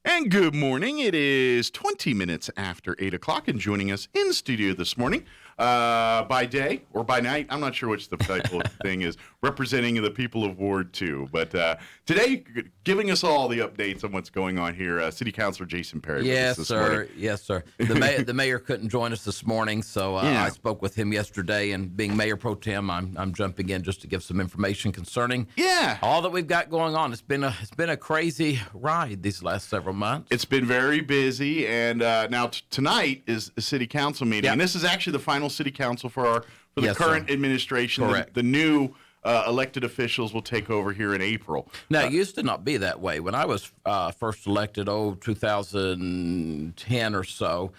And good morning. It is 20 minutes after 8 o'clock, and joining us in studio this morning, by day or by night, I'm not sure which the title thing is, representing the people of Ward 2. But today, giving us all the updates on what's going on here, City Councilor Jason Perry. Yes, with us this sir. morning. Yes, sir. The mayor couldn't join us this morning, so I spoke with him yesterday. And being Mayor Pro Tem, I'm jumping in just to give some information concerning all that we've got going on. It's been a crazy ride these last several months. It's been very busy, and now tonight is a city council meeting, and this is actually the final city council for the current administration. Correct. The new elected officials will take over here in April. Now, it used to not be that way. When I was first elected, 2010 or so,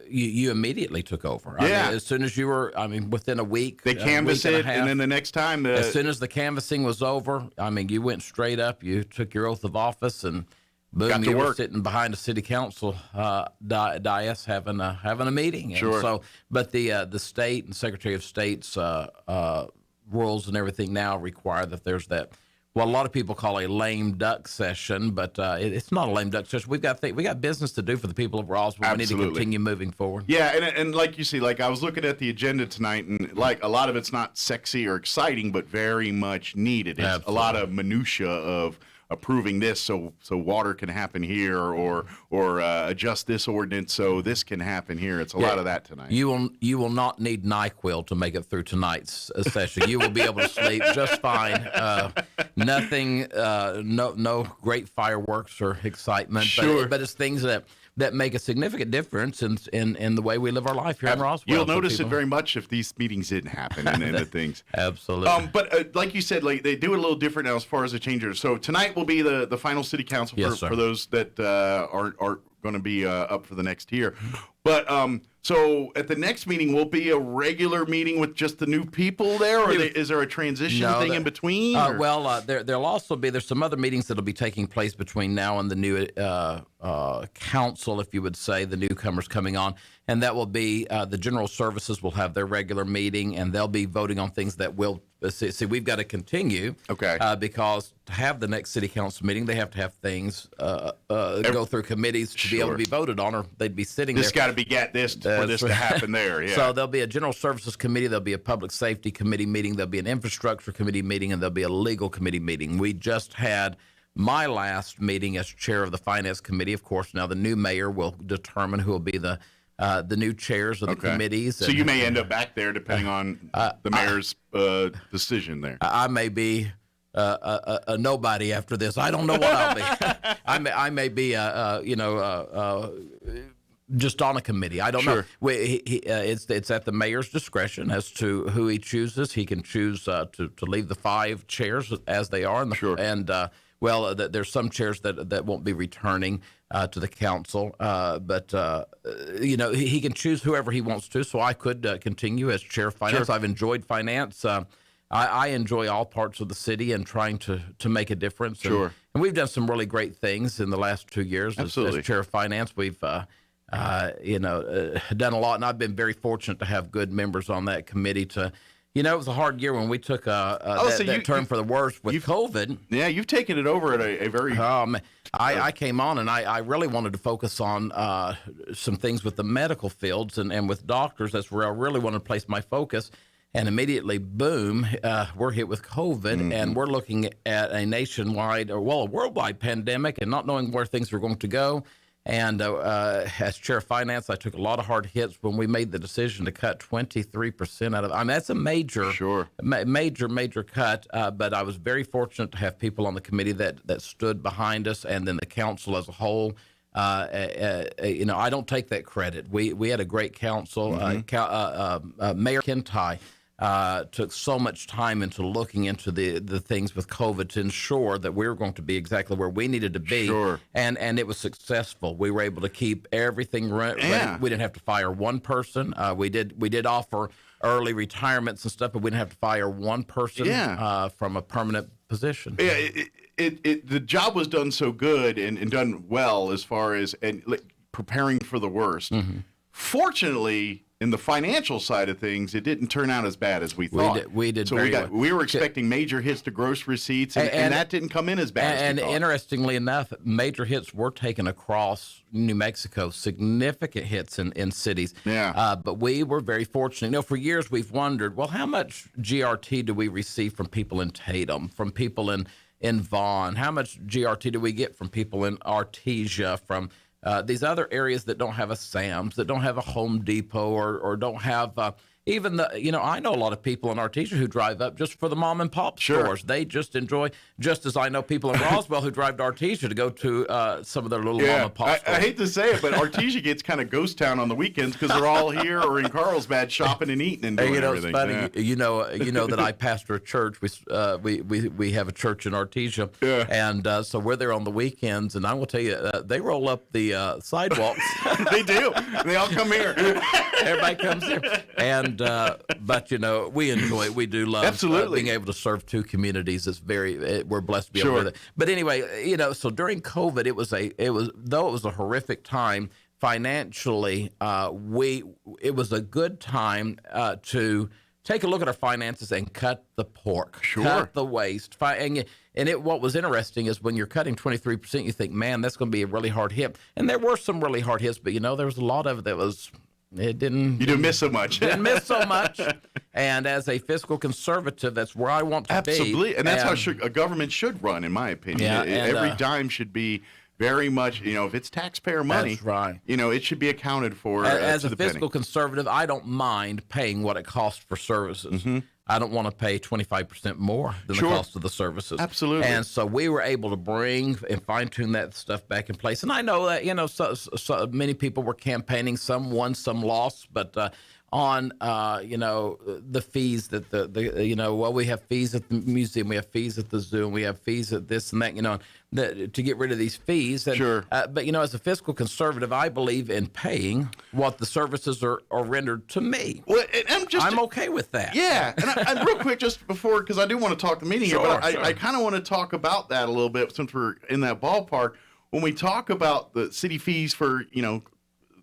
you immediately took over. I mean, as soon as you were, within a week. They canvassed it, and then the next time. As soon as the canvassing was over, you went straight up, you took your oath of office, and boom, you were sitting behind a city council dais having a meeting. Sure. And so, but the state and Secretary of State's rules and everything now require that there's that. Well, a lot of people call a lame duck session, but it's not a lame duck session. We got business to do for the people of Roswell. Absolutely. We need to continue moving forward. Yeah, and like you see, like I was looking at the agenda tonight, and like a lot of it's not sexy or exciting, but very much needed. It's a lot of minutia of approving this so water can happen here, or adjust this ordinance so this can happen here. It's a lot of that tonight. You will not need NyQuil to make it through tonight's session. You will be able to sleep just fine. Nothing, no great fireworks or excitement. Sure. But it's things that make a significant difference in the way we live our life here in Roswell. You'll notice it very much if these meetings didn't happen and the things. Absolutely. But like you said, like they do it a little different now as far as the changes. So tonight will be the final city council for those that are going to be up for the next year. But so at the next meeting will be a regular meeting with just the new people there, or is there a transition thing in between? There'll also be there's some other meetings that'll be taking place between now and the new council, if you would say, the newcomers coming on, and that will be the general services will have their regular meeting, and they'll be voting on things that will see. We've got to continue, because to have the next city council meeting, they have to have things go through committees to be able to be voted on, or they'd be sitting there. This got to be for this to happen there. Yeah. So there'll be a general services committee, there'll be a public safety committee meeting, there'll be an infrastructure committee meeting, and there'll be a legal committee meeting. We just had my last meeting as chair of the finance committee. Of course, now the new mayor will determine who will be the new chairs of the committees. So you may end up back there depending on the mayor's decision there. I may be a nobody after this. I don't know what I'll be. I may be just on a committee. I don't know. It's at the mayor's discretion as to who he chooses. He can choose to leave the 5 chairs as they are. There's some chairs that won't be returning to the council. But he can choose whoever he wants to. So I could continue as chair of finance. I've enjoyed finance. I enjoy all parts of the city and trying to make a difference. And we've done some really great things in the last 2 years as chair of finance. We've done a lot, and I've been very fortunate to have good members on that committee. It was a hard year when we took that turn for the worse with COVID. Yeah, you've taken it over at a very. I came on, and I really wanted to focus on some things with the medical fields and with doctors. That's where I really wanted to place my focus. And immediately, boom, we're hit with COVID, and we're looking at a nationwide, a worldwide pandemic, and not knowing where things are going to go. And as chair of finance, I took a lot of hard hits when we made the decision to cut 23% out of. That's a major cut. But I was very fortunate to have people on the committee that stood behind us, and then the council as a whole. I don't take that credit. We had a great council. Mayor Kintai took so much time into looking into the things with COVID to ensure that we were going to be exactly where we needed to be. And it was successful. We were able to keep everything ready. We didn't have to fire one person. We did offer early retirements and stuff, but we didn't have to fire one person from a permanent position. Yeah, the job was done so good and done well as far as preparing for the worst. Fortunately, in the financial side of things, it didn't turn out as bad as we thought. We did so very well. We were expecting major hits to gross receipts, and that didn't come in as bad as we thought. Interestingly enough, major hits were taken across New Mexico, significant hits in cities. Yeah. But we were very fortunate. You know, for years we've wondered, well, how much GRT do we receive from people in Tatum, from people in Vaughn? How much GRT do we get from people in Artesia, from these other areas that don't have a Sam's, that don't have a Home Depot, or don't have even the, you know, I know a lot of people in Artesia who drive up just for the mom and pop stores. They just enjoy, just as I know people in Roswell who drive to Artesia to go to some of their little mom and pop stores. I hate to say it, but Artesia gets kind of ghost town on the weekends because they're all here or in Carlsbad shopping and eating and doing everything. It's funny. You know that I pastor a church. We have a church in Artesia, and so we're there on the weekends. And I will tell you, they roll up the sidewalks. They do. They all come here. Everybody comes here, and but you know, we enjoy it. We do love being able to serve two communities. It's we're blessed to be able to do that. But anyway, you know, so during COVID, it was a horrific time financially. It was a good time to take a look at our finances and cut the pork, cut the waste. What was interesting is when you're cutting 23%, you think, man, that's going to be a really hard hit. And there were some really hard hits, but you know, there was a lot of it that was. You didn't miss so much. Didn't miss so much. And as a fiscal conservative, that's where I want to be. Absolutely. And that's how a government should run, in my opinion. Yeah, every dime should be very much, you know, if it's taxpayer money, that's right. You know, it should be accounted for. As a fiscal conservative, I don't mind paying what it costs for services. Mm-hmm. I don't want to pay 25% more than the cost of the services. Absolutely. And so we were able to bring and fine-tune that stuff back in place. And I know that, you know, so many people were campaigning, some won, some lost, but on, you know, the fees that you know, well, we have fees at the museum, we have fees at the zoo, and we have fees at this and that, you know, to get rid of these fees. And, but, you know, as a fiscal conservative, I believe in paying what the services are rendered to me. Well, I'm okay with that. Yeah. And real quick, just before, because I do want to talk the meeting here, but I kind of want to talk about that a little bit since we're in that ballpark. When we talk about the city fees for, you know,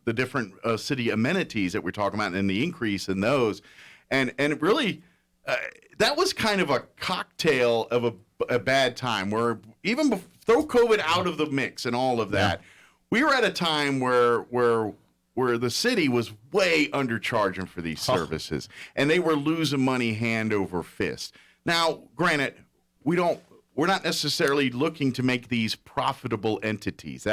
the different city amenities that we're talking about and the increase in those. And it really, that was kind of a cocktail of a bad time where even throw COVID out of the mix and all of that, we were at a time where the city was way undercharging for these services and they were losing money hand over fist. Now, granted, we're not necessarily looking to make these profitable entities.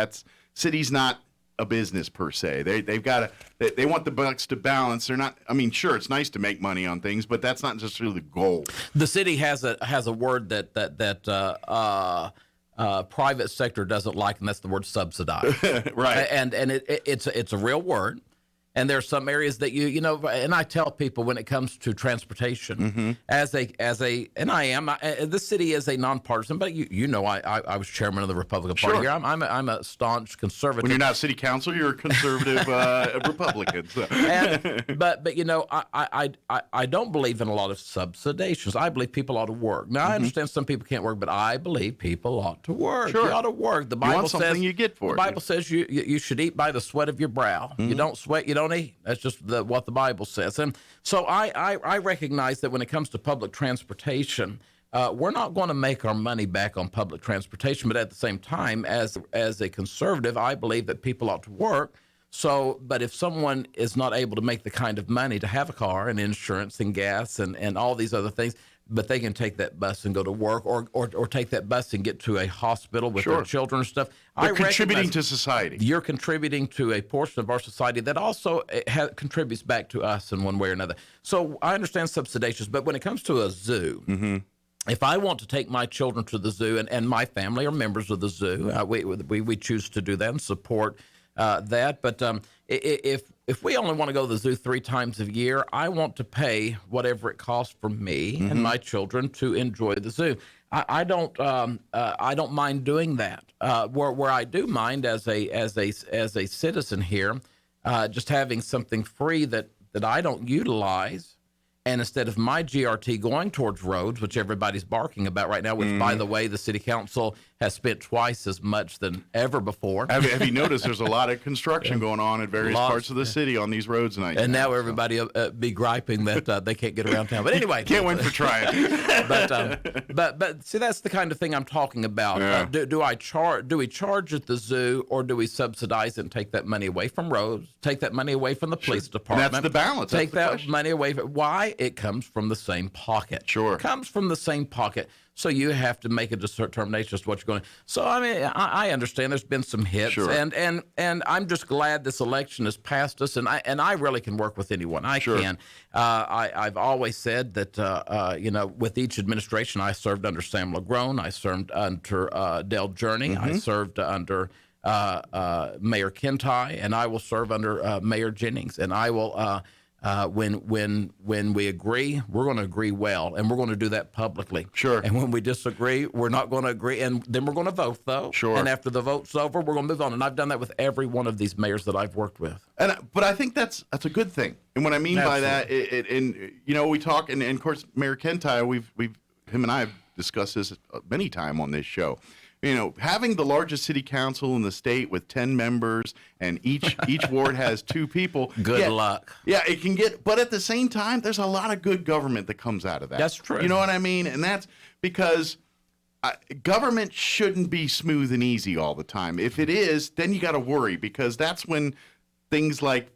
City's not a business per se. They want the bucks to balance. They're not. I mean, sure, it's nice to make money on things, but that's not necessarily the goal. The city has a word that private sector doesn't like, and that's the word subsidize. Right. And it's a real word. And there's some areas that you know, and I tell people when it comes to transportation, the city is a nonpartisan, but you know, I was chairman of the Republican Party here. I'm a staunch conservative. When you're not city council, you're a conservative Republican. So. But you know, I don't believe in a lot of subsidizations. I believe people ought to work. Now I understand some people can't work, but I believe people ought to work. Sure. You ought to work. The Bible says you get for it. The Bible says you should eat by the sweat of your brow. You don't sweat, you don't eat. That's just what the Bible says. And so I recognize that when it comes to public transportation, we're not going to make our money back on public transportation, but at the same time, as a conservative, I believe that people ought to work. So, but if someone is not able to make the kind of money to have a car and insurance and gas and all these other things, but they can take that bus and go to work or take that bus and get to a hospital with their children and stuff. They're contributing to society. You're contributing to a portion of our society that also contributes back to us in one way or another. So I understand subsidizations, but when it comes to a zoo, if I want to take my children to the zoo, and my family are members of the zoo, we choose to do that and support that. But if we only want to go to the zoo 3 times a year, I want to pay whatever it costs for me and my children to enjoy the zoo. I don't mind doing that. Where I do mind as a citizen here, just having something free that I don't utilize. And instead of my GRT going towards roads, which everybody's barking about right now, which, by the way, the city council has spent twice as much than ever before. Have you noticed there's a lot of construction going on in various parts of the city on these roads tonight? And now everybody be griping that they can't get around town. But anyway, can't win for trying. but see, that's the kind of thing I'm talking about. Yeah. Do we charge at the zoo, or do we subsidize and take that money away from roads, take that money away from the police department? That's the balance. Take that's that money away. Why? It comes from the same pocket. Sure. It comes from the same pocket. So you have to make a determination as to what you're going to. So, I mean, I understand there's been some hits. Sure. And I'm just glad this election has passed us. And I really can work with anyone. I Sure. can. I've always said that, with each administration, I served under Sam LaGrone. I served under Dale Journey. I served under Mayor Kintai. And I will serve under Mayor Jennings. And I will... when we agree, we're going to agree well, and we're going to do that publicly. Sure. And when we disagree, we're not going to agree, and then we're going to vote, though. Sure. And after the vote's over, we're going to move on. And I've done that with every one of these mayors that I've worked with. But I think that's a good thing. And what I mean by that, we talk, and of course, Mayor Kintai, him and I have discussed this many times on this show. Having the largest city council in the state with 10 members, and each ward has 2 people. Good luck. Yeah, it can get, but at the same time, there's a lot of good government that comes out of that. That's true. You know what I mean? And that's because government shouldn't be smooth and easy all the time. If it is, then you got to worry, because that's when things like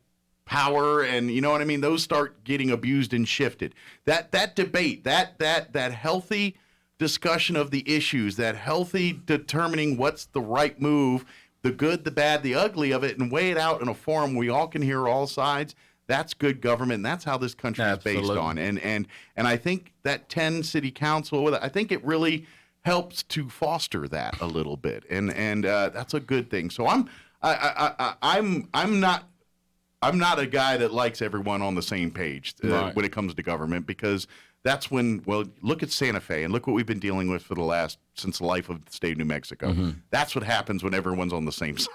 power and those start getting abused and shifted. That debate, that healthy discussion of the issues, that healthy determining what's the right move, the good, the bad, the ugly of it, and weigh it out in a forum we all can hear all sides. That's good government. And that's how this country is based on. And I think that 10 city council, I think it really helps to foster that a little bit, and that's a good thing. So I'm not a guy that likes everyone on the same page Right. when it comes to government, because that's when, look at Santa Fe and look what we've been dealing with since the life of the state of New Mexico. Mm-hmm. That's what happens when everyone's on the same side.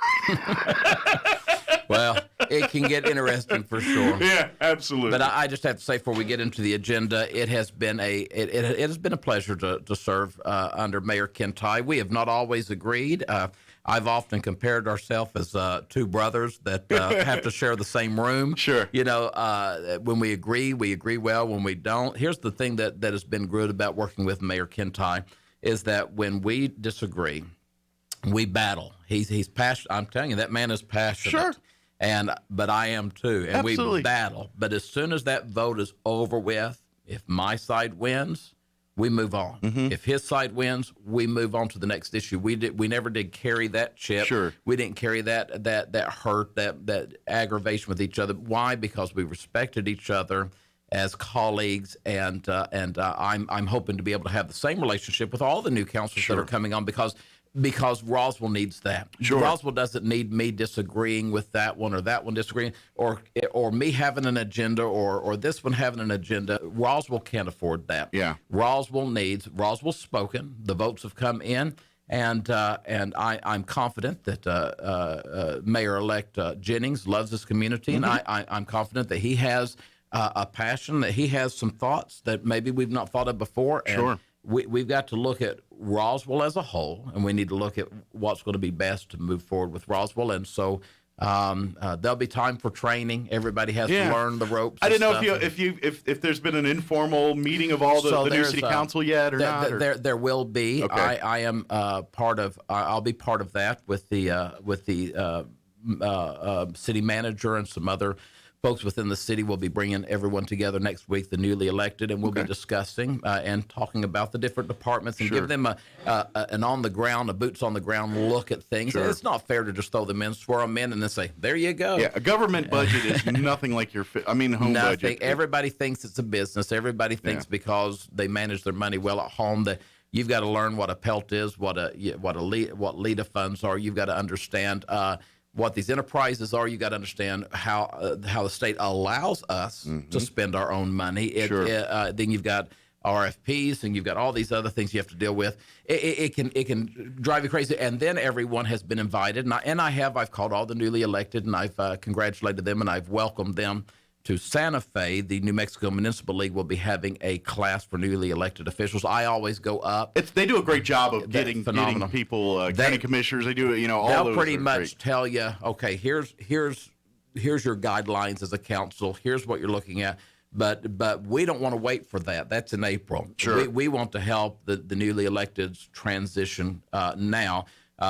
Well, it can get interesting for sure. Yeah, absolutely. But I just have to say, before we get into the agenda, it has been it has been a pleasure to serve under Mayor Kintai. We have not always agreed. I've often compared ourselves as 2 brothers that have to share the same room. Sure. When we agree well. When we don't, here's the thing that has been good about working with Mayor Kintai is that when we disagree, we battle. He's passionate. I'm telling you, that man is passionate. Sure. But I am too, and Absolutely. we battle. But as soon as that vote is over with, if my side wins, we move on. Mm-hmm. If his side wins, we move on to the next issue. We never did carry that chip. Sure. We didn't carry that hurt, that aggravation with each other. Why? Because we respected each other as colleagues, and I'm hoping to be able to have the same relationship with all the new councilors Sure. that are coming on, because Roswell needs that. Sure. Roswell doesn't need me disagreeing with that one or that one disagreeing, or me having an agenda or this one having an agenda. Roswell can't afford that. Yeah. Roswell's spoken. The votes have come in, and I'm confident that Mayor-elect Jennings loves this community, Mm-hmm. and I'm confident that he has a passion, that he has some thoughts that maybe we've not thought of before. And Sure. we've got to look at Roswell as a whole, and we need to look at what's going to be best to move forward with Roswell. And so there'll be time for training. Everybody has to learn the ropes. I didn't know if there's been an informal meeting of all the new city council yet or not. There will be. Okay. I am part of. I'll be part of that with the city manager and some other folks within the city. Will be bringing everyone together next week, the newly elected, and we'll be discussing and talking about the different departments and give them an on-the-ground, a boots-on-the-ground look at things. Sure. It's not fair to just throw them in, swear them in, and then say, there you go. Yeah, a government budget is nothing like your home budget. Everybody thinks it's a business. Everybody thinks because they manage their money well at home that you've got to learn what a PELT is, what LEDA funds are. You've got to understand what these enterprises are. You got to understand how the state allows us to spend our own money. Then you've got RFPs, and you've got all these other things you have to deal with. It can drive you crazy. And then everyone has been invited, and I've called all the newly elected, and I've congratulated them, and I've welcomed them to Santa Fe, the New Mexico Municipal League will be having a class for newly elected officials. I always go up. They do a great job of getting people, county commissioners. They do, all they'll those. Pretty much great. Tell you, okay, here's your guidelines as a council. Here's what you're looking at. But we don't want to wait for that. That's in April. Sure. We want to help the newly electeds transition now.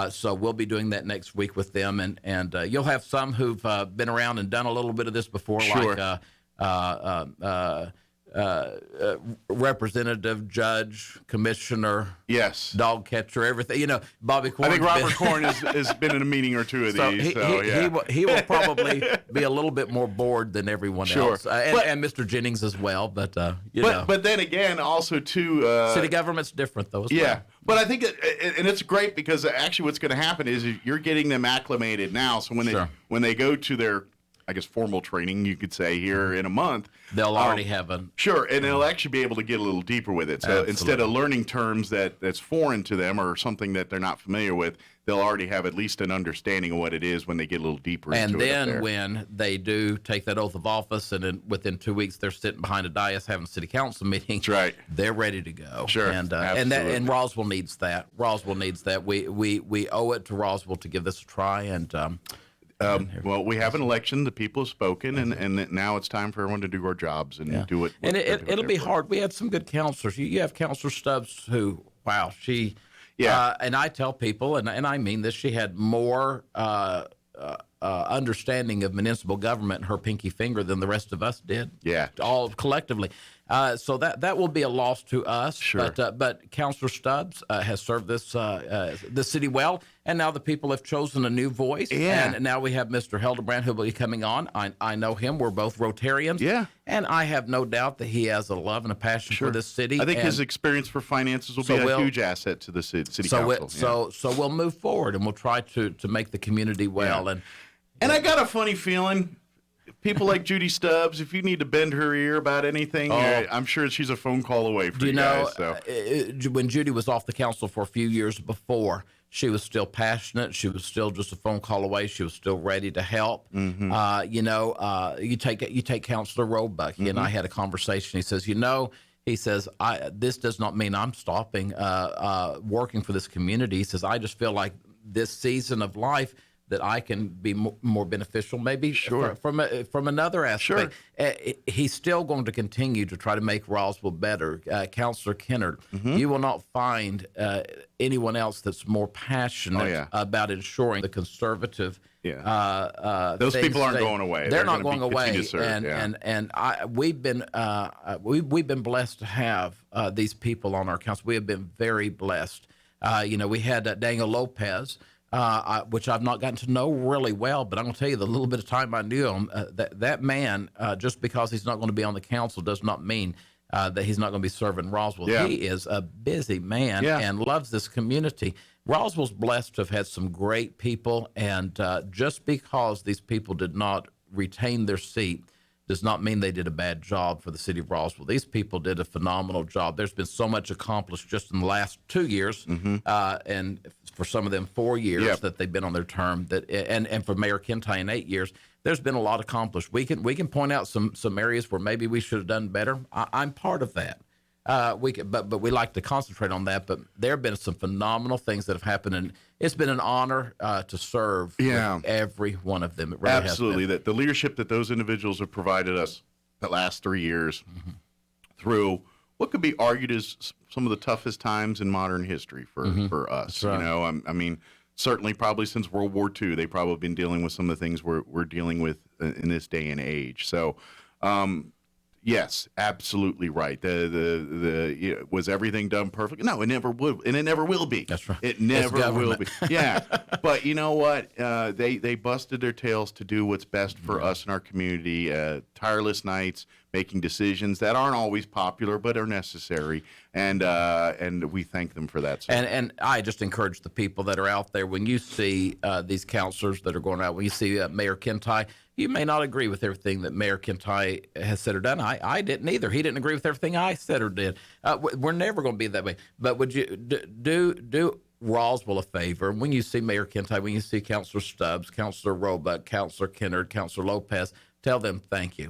So we'll be doing that next week with them, and you'll have some who've been around and done a little bit of this before, sure. like representative, judge, commissioner, yes, dog catcher, everything. Bobby Corn. I think Robert Corn has been in a meeting or two of these. He will probably be a little bit more bored than everyone else, and Mr. Jennings as well. But then again, also too, city government's different though. Yeah, but I think and it's great because actually what's going to happen is you're getting them acclimated now. So when they go to their, I guess, formal training, you could say, here in a month, they'll already have a and they'll actually be able to get a little deeper with it. So Absolutely. Instead of learning terms that's foreign to them or something that they're not familiar with, they'll already have at least an understanding of what it is when they get a little deeper into it. And then when they do take that oath of office, and then within 2 weeks they're sitting behind a dais having city council meetings, that's right, they're ready to go. Sure, and Roswell needs that. Roswell needs that. We owe it to Roswell to give this a try. And well, we have an election. The people have spoken, and now it's time for everyone to do our jobs and do it. And it'll be hard. We had some good counselors. You have Councilor Stubbs, who, wow, she. Yeah. And I tell people, and I mean this, she had more understanding of municipal government in her pinky finger than the rest of us did. Yeah. All collectively. So that will be a loss to us. Sure. But Councilor Stubbs has served the city well, and now the people have chosen a new voice. Yeah. And now we have Mr. Hildebrand, who will be coming on. I know him. We're both Rotarians. Yeah. And I have no doubt that he has a love and a passion for this city. I think his experience for finances will be a huge asset to the city council. So we'll move forward, and we'll try to make the community well. Yeah. And I got a funny feeling, people like Judy Stubbs, if you need to bend her ear about anything, I'm sure she's a phone call away for you guys. So. When Judy was off the council for a few years before, she was still passionate. She was still just a phone call away. She was still ready to help. Mm-hmm. You take Councilor Roebuck. He and I had a conversation. He says, this does not mean I'm stopping working for this community. He says, I just feel like this season of life that I can be more beneficial, maybe from another aspect. Sure. He's still going to continue to try to make Roswell better. Councilor Kennard, you will not find anyone else that's more passionate about ensuring the conservative. Those people aren't going away. They're not going away. We've been blessed to have these people on our council. We have been very blessed. We had Daniel Lopez. Which I've not gotten to know really well, but I'm going to tell you the little bit of time I knew him, that man, just because he's not going to be on the council does not mean that he's not going to be serving Roswell. Yeah. He is a busy man and loves this community. Roswell's blessed to have had some great people, and just because these people did not retain their seat does not mean they did a bad job for the city of Roswell. These people did a phenomenal job. There's been so much accomplished just in the last 2 years, and for some of them 4 years that they've been on their term. And for Mayor Kintai in 8 years, there's been a lot accomplished. We can point out some areas where maybe we should have done better. I'm part of that. But we like to concentrate on that. But there have been some phenomenal things that have happened, and it's been an honor to serve with every one of them. It really Absolutely, that the leadership that those individuals have provided us the last 3 years through what could be argued as some of the toughest times in modern history for us. That's right. I mean, certainly probably since World War II, they've probably been dealing with some of the things we're dealing with in this day and age. So. Yes, absolutely right. Was everything done perfect? No, it never would, and it never will be. That's right. It never will be. Yeah, but you know what? They busted their tails to do what's best for us and our community. Tireless nights, making decisions that aren't always popular but are necessary, and we thank them for that. So. And I just encourage the people that are out there, when you see these counselors that are going out, when you see Mayor Kintai, you may not agree with everything that Mayor Kintai has said or done. I didn't either. He didn't agree with everything I said or did. We're never going to be that way. But would you do Roswell a favor? When you see Mayor Kintai, when you see Councilor Stubbs, Councilor Roebuck, Councilor Kennard, Councilor Lopez, tell them thank you.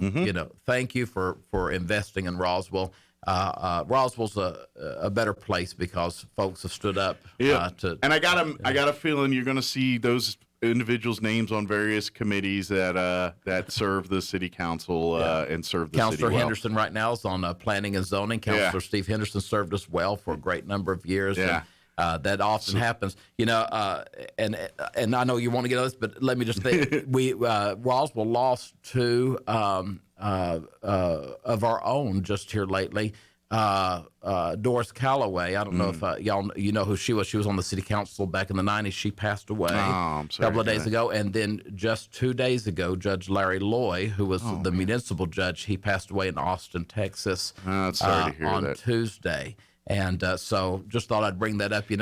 Thank you for investing in Roswell. Roswell's a better place because folks have stood up. And I got a feeling you're going to see those individuals' names on various committees that serve the city council and serve the Councilor city well. Henderson right now is on planning and zoning. Councilor Steve Henderson served us well for a great number of years. Yeah. And, that often happens, and I know you want to get on this, but let me just think. Roswell lost two of our own just here lately. Doris Calloway. I don't know if y'all know who she was. She was on the city council back in the 90s. She passed away a couple of days ago. And then just 2 days ago, Judge Larry Loy, who was the municipal judge, he passed away in Austin, Texas sorry to hear on that. Tuesday. And so just thought I'd bring that up. We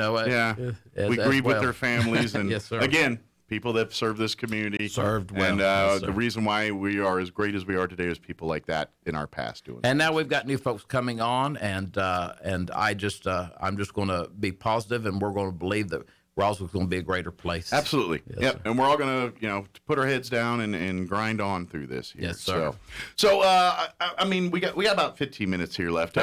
grieve with their families. And yes, sir. Again, people that serve this community. Served well. And yes, the reason why we are as great as we are today is people like that in our past doing And now we've got new folks coming on, and I'm just going to be positive, and we're going to believe that Roswell's going to be a greater place. Absolutely. Yes, Sir. And we're all going to, put our heads down and grind on through this here. Yes, sir. So I mean, we got about 15 minutes here left.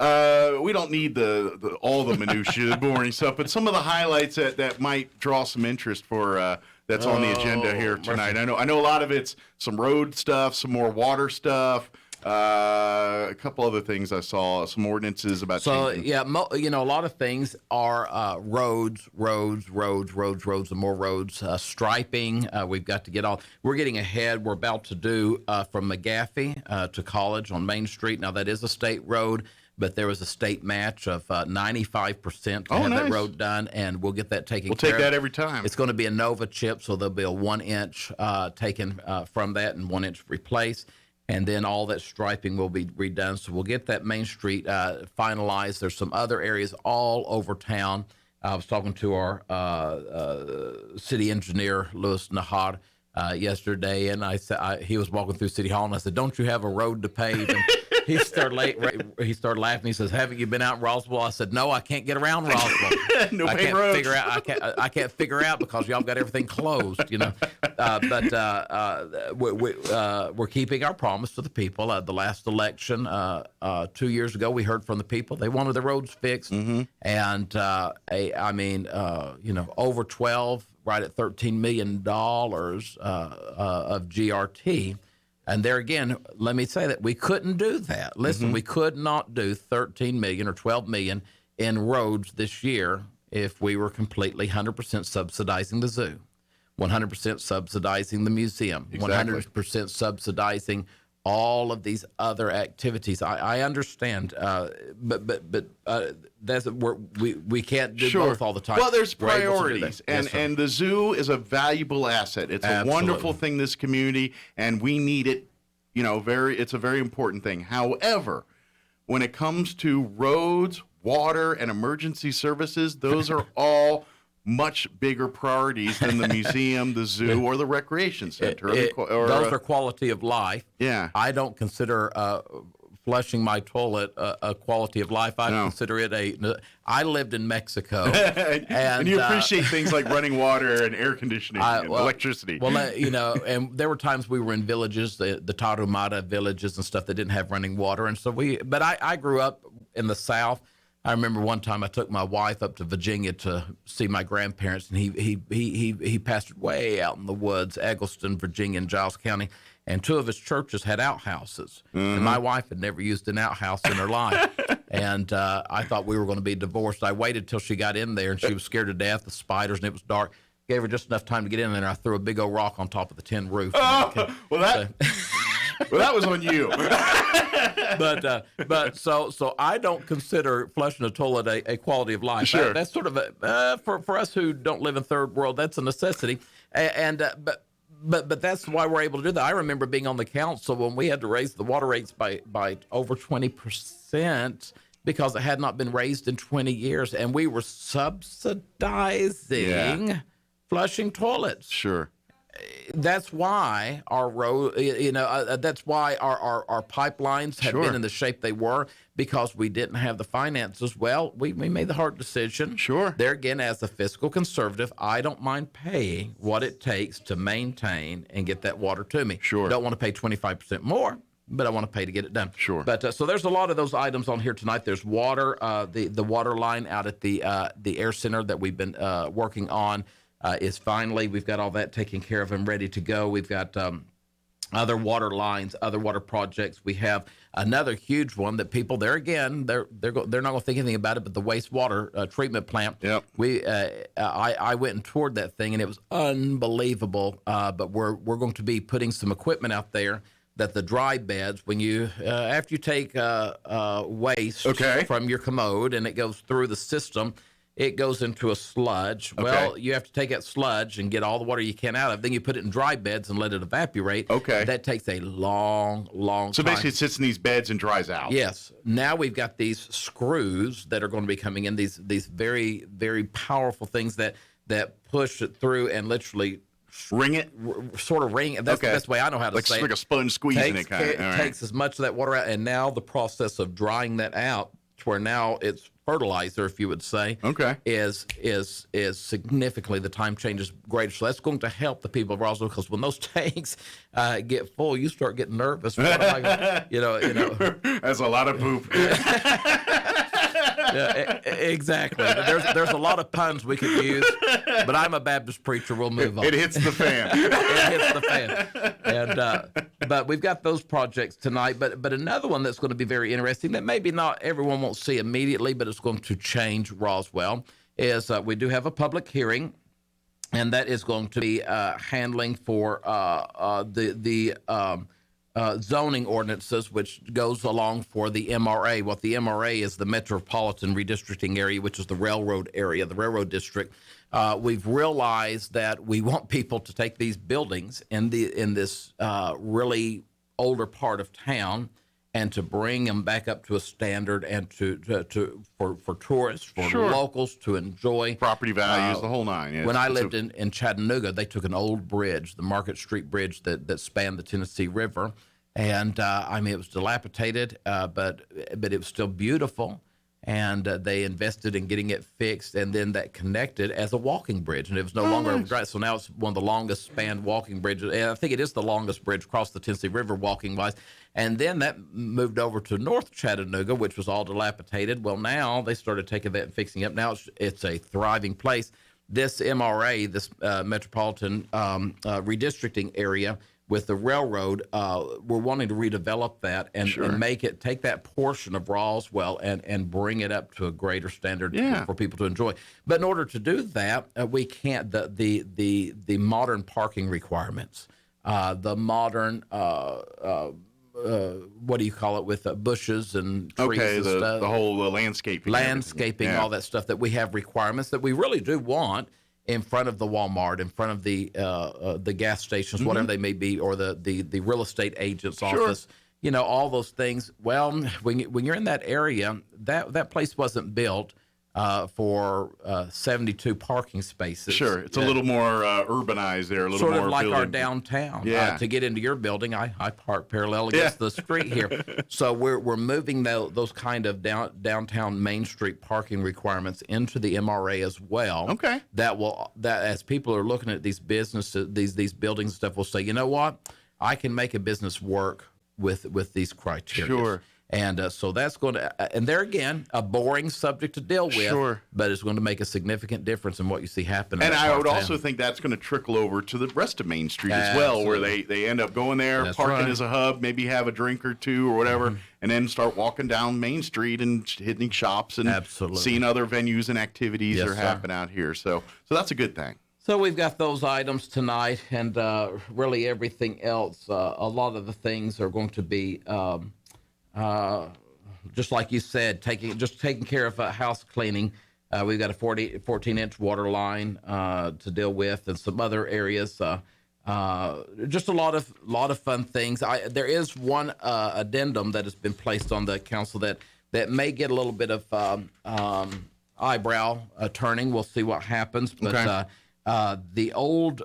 We don't need all the minutiae, the boring stuff, but some of the highlights that might draw some interest for that's on the agenda here tonight. I know a lot of it's some road stuff, some more water stuff, a couple other things I saw, some ordinances about. So changing. a lot of things are roads, and more roads. Striping, we've got to get on. We're getting ahead. We're about to do from McGaffey to College on Main Street. Now that is a state road, but there was a state match of 95% to have that road done, and we'll get that taken care of. We'll take that every time. It's going to be a Nova chip, so there'll be a 1 inch taken from that and 1 inch replaced, and then all that striping will be redone. So we'll get that Main Street finalized. There's some other areas all over town. I was talking to our city engineer, Louis Nahar, yesterday, and I said he was walking through City Hall, and I said, "Don't you have a road to pave?" And he started laughing. He says, "Haven't you been out in Roswell?" I said, "No, I can't get around Roswell. No I paved can't roads. figure out. I can't figure out because y'all got everything closed, But we're keeping our promise to the people. The last election 2 years ago, we heard from the people. They wanted the roads fixed, and over 12, right at $13 million of GRT. And there again, let me say that we couldn't do that. Listen, we could not do 13 million or 12 million in roads this year if we were completely 100% subsidizing the zoo, 100% subsidizing the museum, Exactly. 100% subsidizing all of these other activities. I understand, but that's we can't do both all the time. Well, there's We're able to do priorities, that. Yes, sir. and the zoo is a valuable asset. It's Absolutely. a wonderful thing in this community, and we need it. It's a very important thing. However, when it comes to roads, water, and emergency services, those are all much bigger priorities than the museum, the zoo, or the recreation center. Those are quality of life. Yeah. I don't consider flushing my toilet a quality of life. I consider it I lived in Mexico. and you appreciate things like running water and air conditioning and electricity. Well, and there were times we were in villages, the Tarahumara villages and stuff that didn't have running water. And so but I grew up in the South. I remember one time I took my wife up to Virginia to see my grandparents, and he pastored way out in the woods, Eggleston, Virginia, and Giles County, and two of his churches had outhouses. And my wife had never used an outhouse in her life, and I thought we were going to be divorced. I waited till she got in there, and she was scared to death, the spiders, and it was dark. Gave her just enough time to get in there, and I threw a big old rock on top of the tin roof. Well, that was on you. But so I don't consider flushing a toilet a quality of life. Sure. That's sort of for us who don't live in third world, that's a necessity. But that's why we're able to do that. I remember being on the council when we had to raise the water rates by over 20% because it had not been raised in 20 years, and we were subsidizing flushing toilets. Sure. that's why our road, that's why our pipelines have been in the shape they were, because we didn't have the finances. Well, we made the hard decision. Sure. There again, as a fiscal conservative, I don't mind paying what it takes to maintain and get that water to me. Sure. Don't want to pay 25% more, but I want to pay to get it done. Sure. But so there's a lot of those items on here tonight. There's water, the water line out at the air center that we've been working on is finally, we've got all that taken care of and ready to go. We've got other water lines, other water projects. We have another huge one that people there again, they're not going to think anything about it, but the wastewater treatment plant. Yep. I went and toured that thing, and it was unbelievable. But we're going to be putting some equipment out there that the dry beds, when you after you take waste from your commode and it goes through the system, it goes into a sludge. Okay. Well, you have to take that sludge and get all the water you can out of it. Then you put it in dry beds and let it evaporate. Okay. That takes a long time. So basically it sits in these beds and dries out. Yes. Now we've got these screws that are going to be coming in, these very, very powerful things that push it through and literally ring it? Sort of ring it. That's the best way I know how to say it. Like a sponge squeezing it kind of. Takes as much of that water out, and now the process of drying that out to where now it's fertilizer, if you would say, is significantly, the time change is greater. So that's going to help the people of Roswell, because when those tanks get full, you start getting nervous. What am I gonna, That's a lot of poop. Yeah, exactly. There's a lot of puns we could use, but I'm a Baptist preacher. We'll move on. It hits the fan. It hits the fan. And but we've got those projects tonight. But another one that's going to be very interesting that maybe not everyone won't see immediately, but it's going to change Roswell, is we do have a public hearing, and that is going to be handling for the zoning ordinances, which goes along for the MRA. What the MRA is, the Metropolitan Redistricting Area, which is the railroad area, the railroad district. We've realized that we want people to take these buildings in this really older part of town and to bring them back up to a standard, and for tourists, for locals to enjoy. Property values, the whole nine. Yeah, when I lived in Chattanooga, they took an old bridge, the Market Street Bridge that spanned the Tennessee River. And it was dilapidated, but it was still beautiful. And they invested in getting it fixed, and then that connected as a walking bridge, and it was no longer dry. So now it's one of the longest spanned walking bridges. And I think it is the longest bridge across the Tennessee River walking wise. And then that moved over to North Chattanooga, which was all dilapidated. Well, now they started taking that and fixing it up. Now it's a thriving place. This MRA, this Metropolitan Redistricting Area, with the railroad, we're wanting to redevelop that and take that portion of Roswell and bring it up to a greater standard for people to enjoy. But in order to do that, we can't, the modern parking requirements, the modern, what do you call it, with bushes and trees and stuff. The whole landscaping. Landscaping, all that stuff that we have requirements that we really do want in front of the Walmart, in front of the gas stations, whatever they may be, or the real estate agent's office, all those things. Well, when you're in that area, that place wasn't built for 72 parking spaces. Sure, it's a little more urbanized there, a little sort more of like building. our downtown. To get into your building, I park parallel against the street here. So we're moving those kind of downtown Main Street parking requirements into the MRA as well. Okay. That as people are looking at these businesses, these buildings and stuff, will say, you know what, I can make a business work with these criteria. Sure. And so that's going to, and there again, a boring subject to deal with, but it's going to make a significant difference in what you see happen. And I would also think that's going to trickle over to the rest of Main Street as well, where they end up going there, parking as a hub, maybe have a drink or two or whatever, and then start walking down Main Street and hitting shops and seeing other venues and activities that are happening out here. So that's a good thing. So we've got those items tonight, and really everything else. A lot of the things are going to be. Just like you said, taking care of house cleaning. We've got a 14-inch water line to deal with, and some other areas. Just a lot of fun things. There is one addendum that has been placed on the council that may get a little bit of eyebrow turning. We'll see what happens, but the old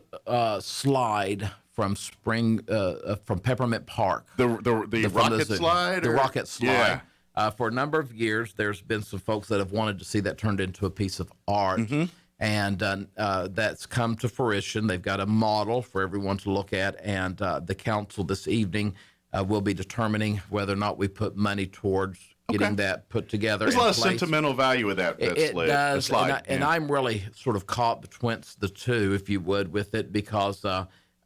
slide from from Peppermint Park. The rocket slide? The rocket slide. Yeah. For a number of years, there's been some folks that have wanted to see that turned into a piece of art. And that's come to fruition. They've got a model for everyone to look at. And the council this evening will be determining whether or not we put money towards getting that put together. There's a lot of sentimental value with that does, slide. And I'm really sort of caught betwixt the two, if you would, with it, because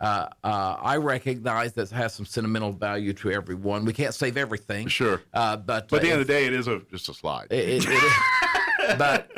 I recognize that it has some sentimental value to everyone. We can't save everything. Sure. But at the end of the day, it is just a slide. It is. But,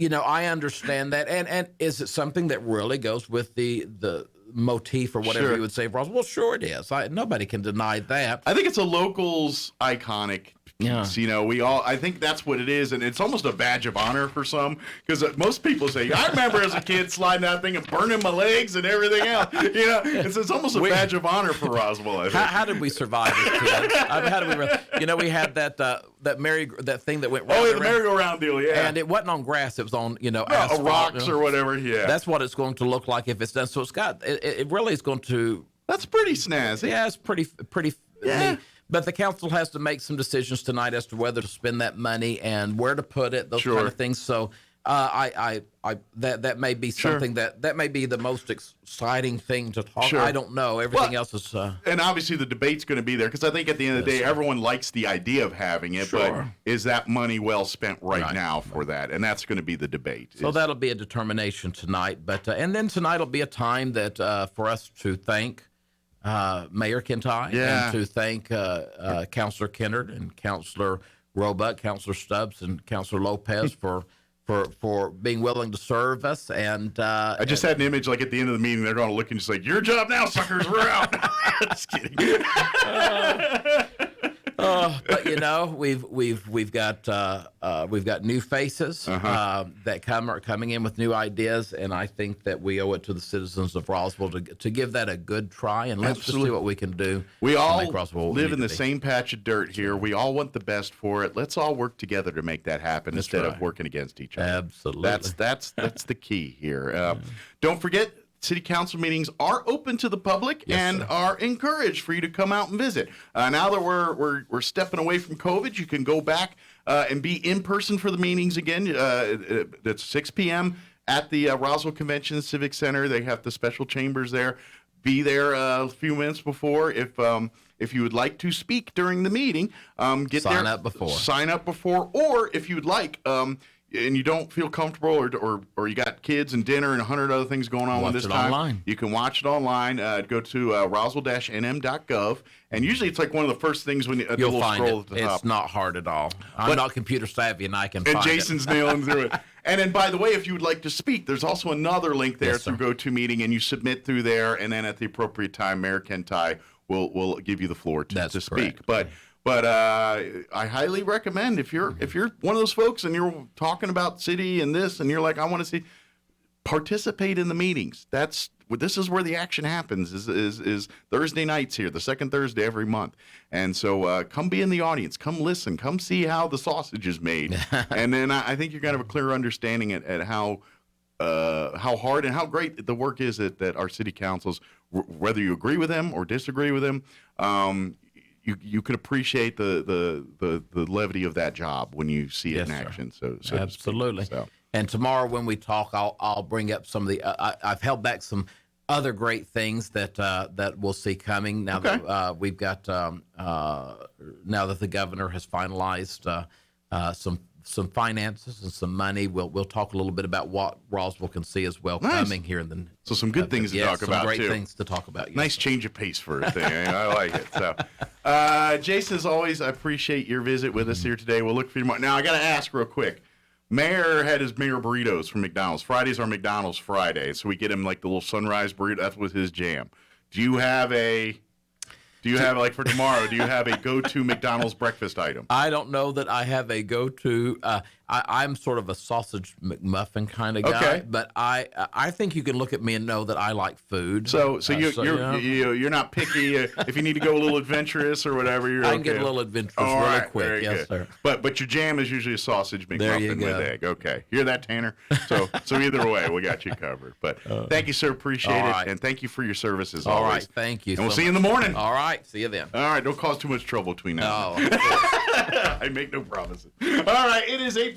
I understand that. And is it something that really goes with the motif or whatever you would say, Ross? Well, sure it is. Nobody can deny that. I think it's a locals iconic piece. I think that's what it is, and it's almost a badge of honor for some, because most people say, I remember as a kid sliding that thing and burning my legs and everything else. It's almost a badge of honor for Roswell, I think. How did we survive as kids? How did we? We had that thing that went round. Oh, the merry-go-round deal, yeah. And it wasn't on grass; it was on asphalt, rocks or whatever. Yeah, that's what it's going to look like if it's done. So it really is going to. That's pretty snazzy. Yeah, it's pretty yeah. neat. But the council has to make some decisions tonight as to whether to spend that money and where to put it, those kind of things. So that may be something that may be the most exciting thing to talk. I don't know. Everything else is. And obviously the debate's going to be there, because I think at the end of the day, everyone likes the idea of having it, but is that money well spent right now for that? And that's going to be the debate. So that'll be a determination tonight. But and then tonight will be a time that for us to thank Mayor Kintai and to thank Councilor Kennard and Councilor Roebuck, Councilor Stubbs, and Councilor Lopez for being willing to serve us. And I just had an image like at the end of the meeting, they're going to look and just like, your job now, suckers, we're out. Just kidding. But we've got new faces that are coming in with new ideas, and I think that we owe it to the citizens of Roswell to give that a good try, and let's just see what we can do. We all live in the same patch of dirt here. We all want the best for it. Let's all work together to make that happen instead of working against each other. Absolutely, that's the key here. Don't forget, city council meetings are open to the public and are encouraged for you to come out and visit. Now that we're stepping away from COVID, you can go back and be in person for the meetings again. That's 6 p.m. at the Roswell Convention Civic Center. They have the special chambers there. Be there a few minutes before if you would like to speak during the meeting. Sign up before, or if you would like. And you don't feel comfortable, or you got kids and dinner and 100 other things going on this time, online. You can watch it online. Go to roswell-nm.gov, and usually it's like one of the first things when you'll little find scroll it. at the top. It's not hard at all. I'm not computer savvy, and I can find it. And Jason's nailing through it. And then, by the way, if you would like to speak, there's also another link there through GoToMeeting, and you submit through there, and then at the appropriate time, Mayor Kintai will give you the floor to speak. But I highly recommend if you're one of those folks and you're talking about city and this, and you're like, I want to see, participate in the meetings. This is where the action happens. Is Thursday nights here, the second Thursday every month, and so come be in the audience, come listen, come see how the sausage is made, and then I think you're gonna have a clear understanding at how hard and how great the work is that our city councils, whether you agree with them or disagree with them. You could appreciate the levity of that job when you see it in action. So absolutely. And tomorrow when we talk, I'll bring up some of the. I've held back some other great things that we'll see coming now that we've got now that the governor has finalized some finances and some money. We'll talk a little bit about what Roswell can see as well coming here in the. So some good things to talk about, great things to talk about. Nice change of pace for a thing. I like it. So, Jason, as always, I appreciate your visit with us here today. We'll look for you tomorrow. Now, I got to ask real quick. Mayor had his mayor burritos from McDonald's. Fridays are McDonald's Friday, so we get him like the little sunrise burrito. That was his jam. Do you have like for tomorrow? Do you have a go-to McDonald's breakfast item? I don't know that I have a go-to. I'm sort of a sausage McMuffin kind of guy, Okay. but I think you can look at me and know that I like food. So you know. you're not picky. If you need to go a little adventurous or whatever, you're I okay. can get a little adventurous All really right, quick. very Yes, good. sir. But your jam is usually a sausage There you McMuffin with go. egg. Okay, hear that, Tanner? So either way, we got you covered. But thank you, sir. Appreciate all it, right. and thank you for your services. All always. right, thank you. And we'll so see you in the morning. All right, see you then. All right, don't cause too much trouble between now. Oh, of course. I make no promises. All right, it is 8:50.